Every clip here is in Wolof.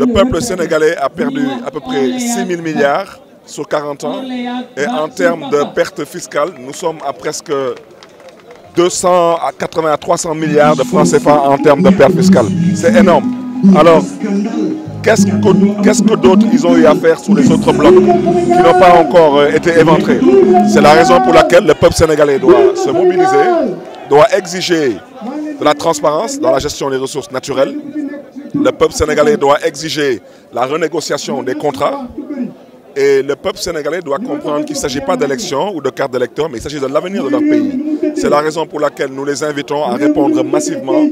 Le peuple sénégalais a perdu à peu près 6 000 milliards sur 40 ans. Et en termes de pertes fiscales, nous sommes à presque 200 à 80 à 300 milliards de francs CFA en termes de pertes fiscales. C'est énorme. Alors, qu'est-ce que d'autres ils ont eu à faire sur les autres blocs qui n'ont pas encore été éventrés? C'est la raison pour laquelle le peuple sénégalais doit se mobiliser, doit exiger de la transparence dans la gestion des ressources naturelles. Le peuple sénégalais doit exiger la renégociation des contrats. Et le peuple sénégalais doit comprendre qu'il ne s'agit pas d'élections ou de cartes d'électeurs, mais il s'agit de l'avenir de leur pays. C'est la raison pour laquelle nous les invitons à répondre massivement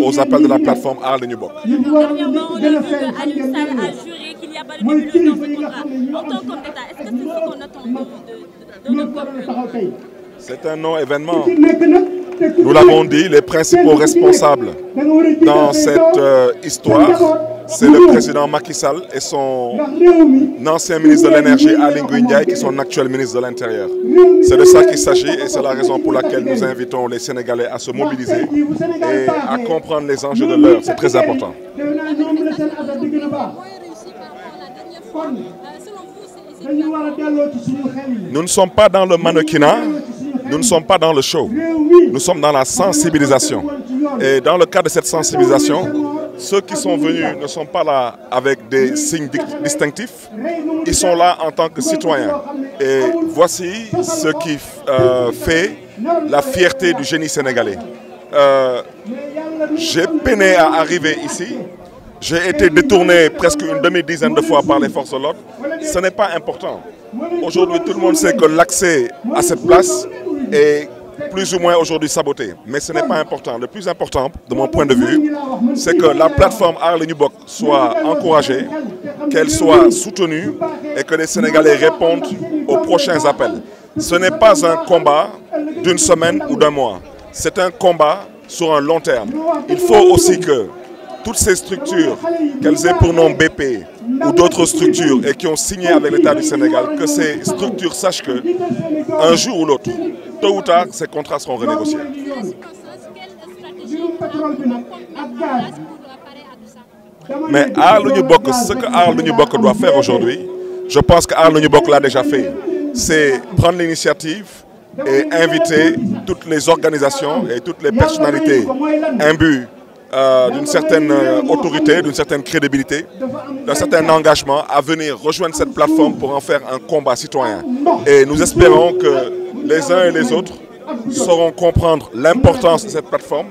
aux appels de la plateforme Aar Li Ñu Bokk. Dernièrement, on a vu qu'Aliou Sall a juré qu'il y a pas de nébuleux dans ce contrat. En tant qu'homme d'État, est-ce que c'est ce qu'on attend de notre peuple? C'est un non-événement. Nous l'avons dit, les principaux responsables dans cette histoire, c'est le président Macky Sall et son ancien ministre de l'énergie Aly Ngouille Ndiaye qui est son actuel ministre de l'Intérieur. C'est de ça qu'il s'agit et c'est la raison pour laquelle nous invitons les Sénégalais à se mobiliser et à comprendre les enjeux de l'heure. C'est très important. Nous ne sommes pas dans le mannequinat, nous ne sommes pas dans le show. Nous sommes dans la sensibilisation. Et dans le cadre de cette sensibilisation, ceux qui sont venus ne sont pas là avec des signes distinctifs. Ils sont là en tant que citoyens. Et voici ce qui fait la fierté du génie sénégalais. J'ai peiné à arriver ici. J'ai été détourné presque une demi-dizaine de fois par les forces de l'ordre. Ce n'est pas important. Aujourd'hui, tout le monde sait que l'accès à cette place est plus ou moins aujourd'hui saboté. Mais ce n'est pas important. Le plus important, de mon point de vue, c'est que la plateforme Aar Li Ñu Bokk soit encouragée, qu'elle soit soutenue et que les Sénégalais répondent aux prochains appels. Ce n'est pas un combat d'une semaine ou d'un mois. C'est un combat sur un long terme. Il faut aussi que toutes ces structures, qu'elles aient pour nom BP ou d'autres structures et qui ont signé avec l'État du Sénégal, que ces structures sachent que un jour ou l'autre, tôt ou tard, ces contrats seront renégociés. Mais Aar Li Ñu Bokk, ce que Aar Li Ñu Bokk doit faire aujourd'hui, je pense que Aar Li Ñu Bokk l'a déjà fait. C'est prendre l'initiative et inviter toutes les organisations et toutes les personnalités imbues d'une certaine autorité, d'une certaine crédibilité, d'un certain engagement à venir rejoindre cette plateforme pour en faire un combat citoyen. Et nous espérons que les uns et les autres sauront comprendre l'importance de cette plateforme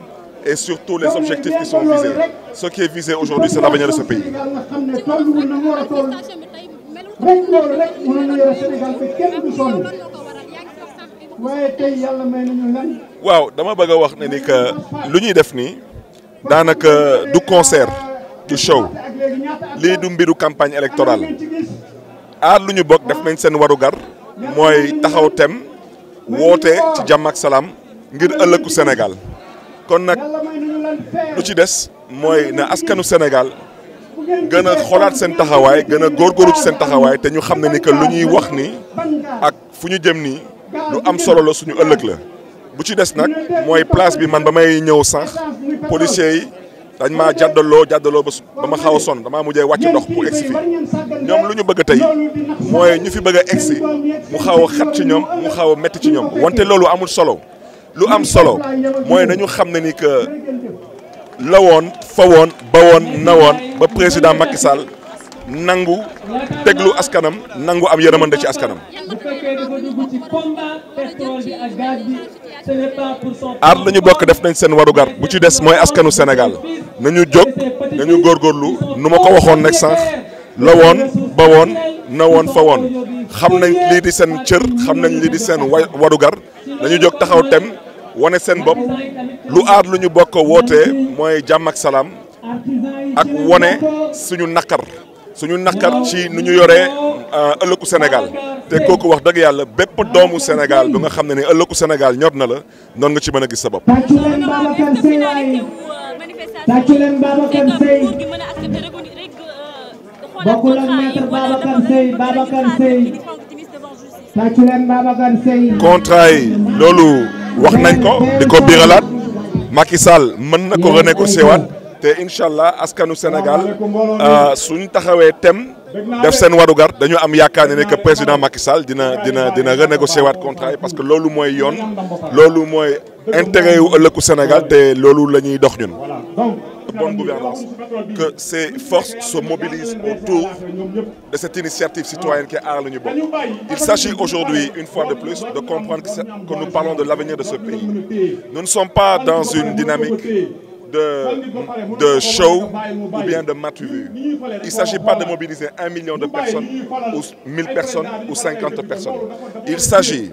et surtout les objectifs qui sont visés. Ce qui est visé aujourd'hui, c'est l'avenir de ce pays. waaw dama bëgg a wax ne ni que lu ñuy def nii daanaka du concert du show lii du mbiru campagne électorale Aar Li Ñu Bokk def nañ seen warugar mooy taxaw tem woote ci jàmm ak salaam ngir ëllëgu Sénégal kon nag lu ci des mooy na askanu Sénégal gën a xoolaat seen taxawaay gën a góorgóorlu ci seen taxawaay te ñu xam ne ni que lu ñuy wax ni ak fu ñu jëm nii lu am solo la suñu ëllëg la bu ci des nag mooy place bi man ba may ñëw sax policiers yi dañ maa jàddaloo ba ma xaw a sonn damaa mujjee wàcc ndox pour egsi fii ñoom lu ñu bëgg tey mooy ñu fi bëgg a egsi mu xaw a xat ci ñoom mu xaw a métti ci ñoom wante loolu amul solo lu am solo mooy nañu xam ne ni que la woon fa woon ba woon na woon ba président Macky Sall nangu déglu askanam nangu am yërmande ci askanam. Aar Li Ñu Bokk def nañ seen warugar bu ci des mooy askanu Sénégal nañu jóg nañu góorgóorlu nu ma ko waxoon nag sànq la woon ba woon na woon fa woon xam nañ lii di seen cër xam nañ lii di seen warugar nañu jóg taxaw tem wane seen bopp lu Aar Li Ñu Bokk wootee mooy jàmm ak salaam ak wane suñu naqar ci nu ñu yoree ëllëgu Sénégal te kooku wax dëgg yàlla bépp doomu Sénégal bi nga xam ne ni ëllëgu Sénégal ñor na la noonu nga ci mën a gis sa bopp. contrat yi loolu wax nañ ko di ko biiralaat Macky Sall mën na ko renégocier waat te incha allah askanu Sénégal suñ taxawee tem def seen warugar dañu am yaakaar ne que président Macky Sall dina renégocier waat contrat yi parce que loolu mooy yoon loolu mooy intérêt yu ëllëgu Sénégal te loolu la ñuy dox ñun. Bonne gouvernance, que ces forces se mobilisent autour de cette initiative citoyenne qui est Aar Li Ñu Bokk. Il s'agit aujourd'hui, une fois de plus, de comprendre que nous parlons de l'avenir de ce pays. Nous ne sommes pas dans une dynamique de show ou bien de matu-vu. Il ne s'agit pas de mobiliser 1 million de personnes, ou 1000 personnes, ou 50 personnes. Il s'agit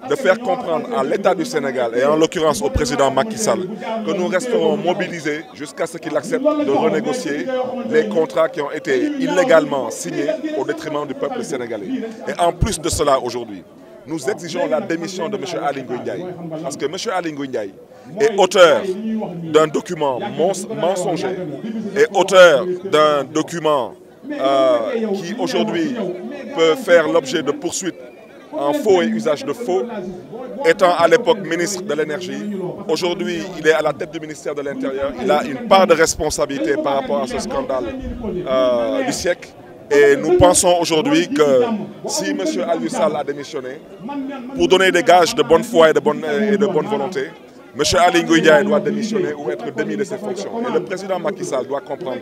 de faire comprendre à l'État du Sénégal et en l'occurrence au président Macky Sall que nous resterons mobilisés jusqu'à ce qu'il accepte de renégocier les contrats qui ont été illégalement signés au détriment du peuple sénégalais. Et en plus de cela, aujourd'hui, nous exigeons la démission de M. Aly Ngouille Ndiaye. Parce que M. Aly Ngouille Ndiaye est auteur d'un document mensonger et auteur d'un document qui aujourd'hui peut faire l'objet de poursuites en faux et usage de faux, étant à l'époque ministre de l'énergie. Aujourd'hui, il est à la tête du ministère de l'Intérieur. Il a une part de responsabilité par rapport à ce scandale du siècle. Et nous pensons aujourd'hui que si M. Aliou Sall a démissionné, pour donner des gages de bonne foi et de bonne volonté, M. Aly Ngouille Ndiaye doit démissionner ou être démis de ses fonctions. Et le président Macky Sall doit comprendre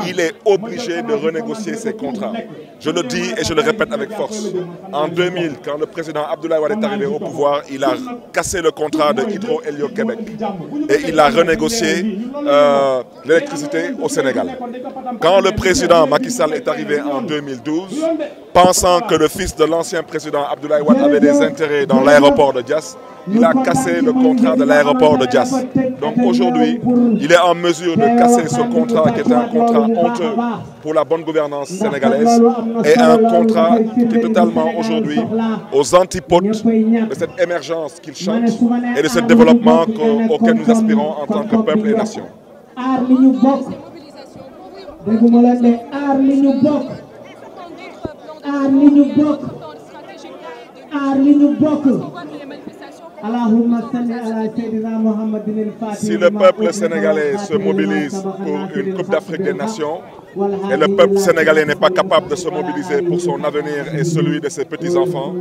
qu'il est obligé de renégocier ses contrats. Je le dis et je le répète avec force. En 2000, quand le président Abdoulaye Wade est arrivé au pouvoir, il a cassé le contrat de Hydro-Hélio-Québec. Et il a renégocié l'électricité au Sénégal. Quand le président Macky Sall est arrivé en 2012, pensant que le fils de l'ancien président Abdoulaye Wade avait des intérêts dans l'aéroport de Diass, il a cassé le contrat de l'aéroport de Diass. Donc aujourd'hui, il est en mesure de casser ce contrat qui est un contrat honteux pour la bonne gouvernance sénégalaise et un contrat qui est totalement aujourd'hui aux antipodes de cette émergence qu'il chante et de ce développement auquel nous aspirons en tant que peuple et nation. Si le peuple sénégalais se mobilise pour une Coupe d'Afrique des Nations et le peuple sénégalais n'est pas capable de se mobiliser pour son avenir et celui de ses petits-enfants,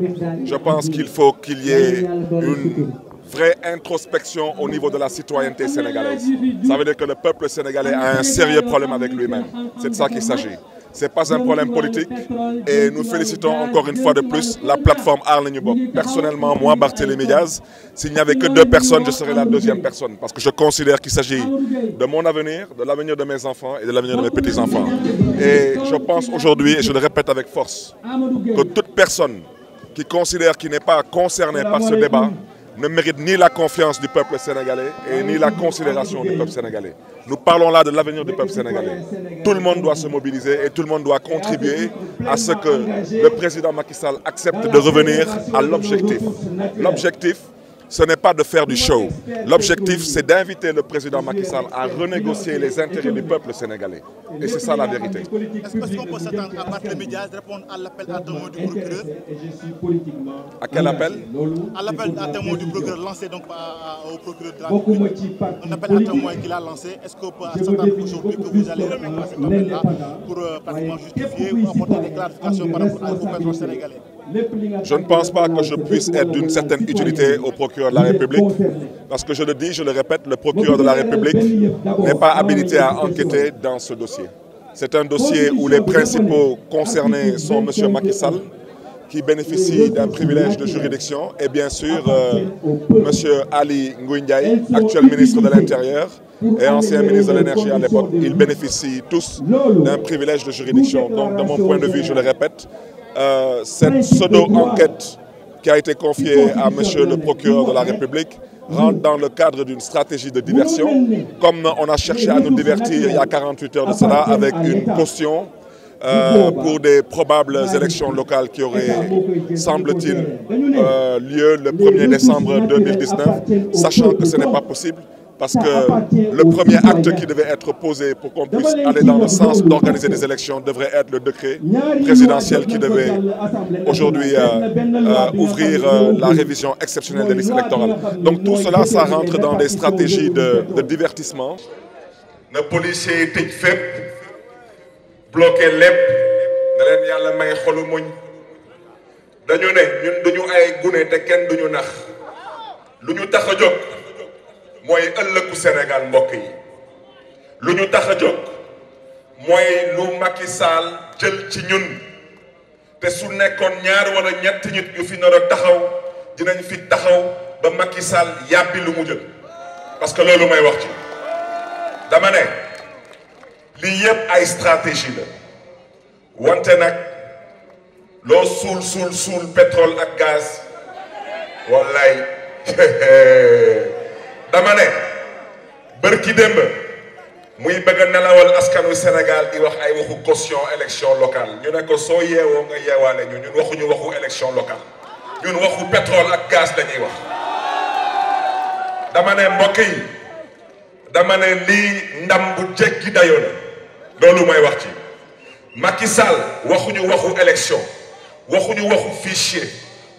je pense qu'il faut qu'il y ait une vraie introspection au niveau de la citoyenneté sénégalaise. Ça veut dire que le peuple sénégalais a un sérieux problème avec lui-même. C'est de ça qu'il s'agit. Ce n'est pas un problème politique et nous félicitons encore une fois de plus la plateforme Aar Li Ñu Bokk. Personnellement, moi, Barthélémy Diaz, s'il n'y avait que 2 personnes, je serais la 2e personne parce que je considère qu'il s'agit de mon avenir, de l'avenir de mes enfants et de l'avenir de mes petits-enfants. Et je pense aujourd'hui, et je le répète avec force, que toute personne qui considère qu'il n'est pas concernée par ce débat ne mérite ni la confiance du peuple sénégalais et ni la considération du peuple sénégalais. Nous parlons là de l'avenir du peuple sénégalais. Tout le monde doit se mobiliser et tout le monde doit contribuer à ce que le président Macky Sall accepte de revenir à l'objectif. L'objectif, ce n'est pas de faire du show. L'objectif, c'est d'inviter le président Macky Sall à renégocier les intérêts du peuple sénégalais. Et c'est ça la vérité. Est-ce qu'on peut s'attendre à Barthélémy Diaz répondre à l'appel à témoin du procureur? À quel appel? À l'appel à témoin du procureur lancé donc au procureur de la République. Un appel à témoin qu'il a lancé. Est-ce qu'on peut s'attendre aujourd'hui que vous allez répondre à cet appel-là pour pratiquement justifier ou apporter des clarifications par rapport au peuple sénégalais? Je ne pense pas que je puisse être d'une certaine utilité au procureur de la République, parce que je le dis, je le répète, le procureur de la République n'est pas habilité à enquêter dans ce dossier. C'est un dossier où les principaux concernés sont M. Macky Sall, qui bénéficie d'un privilège de juridiction, et bien sûr M. Aly Ngouille Ndiaye, actuel ministre de l'Intérieur et ancien ministre de l'Énergie à l'époque. Ils bénéficient tous d'un privilège de juridiction. Donc de mon point de vue, je le répète, cette pseudo-enquête qui a été confiée à monsieur le procureur de la République rentre dans le cadre d'une stratégie de diversion, comme on a cherché à nous divertir il y a 48 heures de cela avec une caution pour des probables élections locales qui auraient, semble-t-il, lieu le 1er décembre 2019, sachant que ce n'est pas possible. Parce que le premier acte qui devait être posé pour qu'on puisse aller dans le sens d'organiser des élections devrait être le décret présidentiel qui devait aujourd'hui ouvrir la révision exceptionnelle des listes électorales. Donc tout cela, ça rentre dans des stratégies de divertissement. na policiers yi tëj fépp bloqué lépp na leen yàlla may xolu muñ dañu ne ñun duñu ay gune te kenn duñu nax lu ñu tax a jóg mooy ëllëgu Sénégal mbokk yi lu ñu tax a jóg mooy lu Macky Sall jël ci ñun te su nekkoon ñaar wala ñetti nit yu fi nar a taxaw dinañ fi taxaw ba Macky Sall yàbbi lu mu jël parce que loolu may wax ci dama ne lii yëpp ay stratégie la wante nag loo suul pétrole ak gaz wallaay dama ne bërki démb muy bëgg a nelawal askanu Sénégal di wax ay waxu caution élection locale ñu ne ko soo yeewoo nga yeewaale ñun waxuñu waxu élection locale ñun waxu pétrole ak gaz lañuy wax dama ne mbokk yi dama ne lii ndam bu jéggi dayoo la loolu may wax ci Macky Sall waxuñu waxu élection waxuñu waxu fichier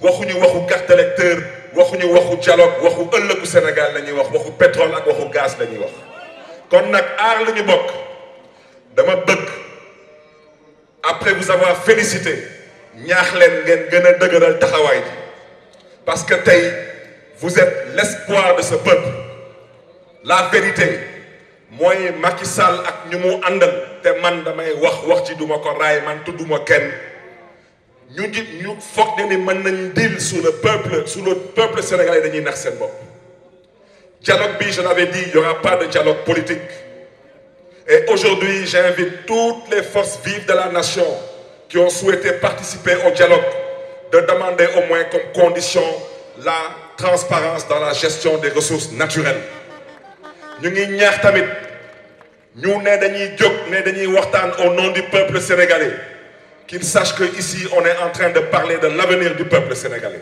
waxuñu waxu carte électeur waxuñu waxu dialogue waxu ëllëgu Sénégal la ñuy wax waxu pétrole ak waxu gaz la ñuy wax kon nag aar la ñu bokk dama bëgg après vous avoir félicité ñaax leen ngeen gën a dëgëral taxawaay ji parce que tey vous êtes l'espoir de ce peuple la vérité mooy Macky Sall ak ñu mu àndal te man damay wax ci duma ko raay man tudduma kenn ñu foog ne ni mën nañ deal sous le peuple sénégalais dañuy nax seen bopp dialogue bi je l'avais dit il n'y aura pas de dialogue politique et aujourd'hui j'invite toutes les forces vives de la nation qui ont souhaité participer au dialogue de demander au moins comme condition la transparence dans la gestion des ressources naturelles ñu ngi ñaax tamit ñu ne dañuy jóg ne dañuy waxtaan au nom du peuple sénégalais qu'ils sachent que ici on est en train de parler de l'avenir du peuple sénégalais